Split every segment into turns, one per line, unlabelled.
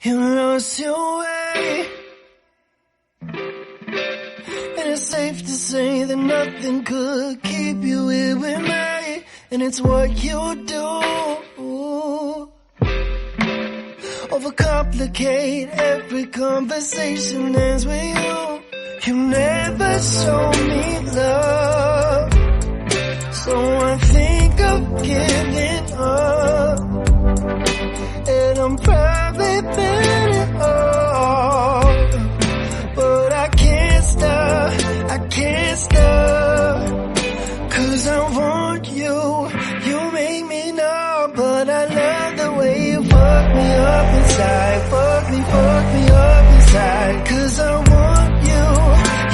You lost your way, and it's safe to say that nothing could keep you here with me, and it's what you do. Overcomplicate every conversation ends with you. You never show me love, so I think of giving up, and I'm probably better off, but I can't stop, cause I want you, you make me numb, but I love the way you fuck me up inside, fuck me up inside, cause I want you,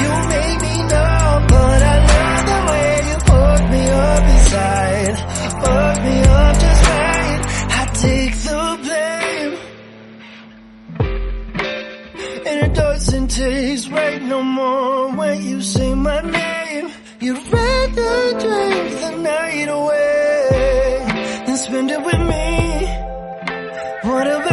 you make me numb, but I love the way you fuck me up inside, fuck me up just right, I take the blame, and it doesn't taste right no more when you say my name. You'd rather drink the night away than spend it with me. What about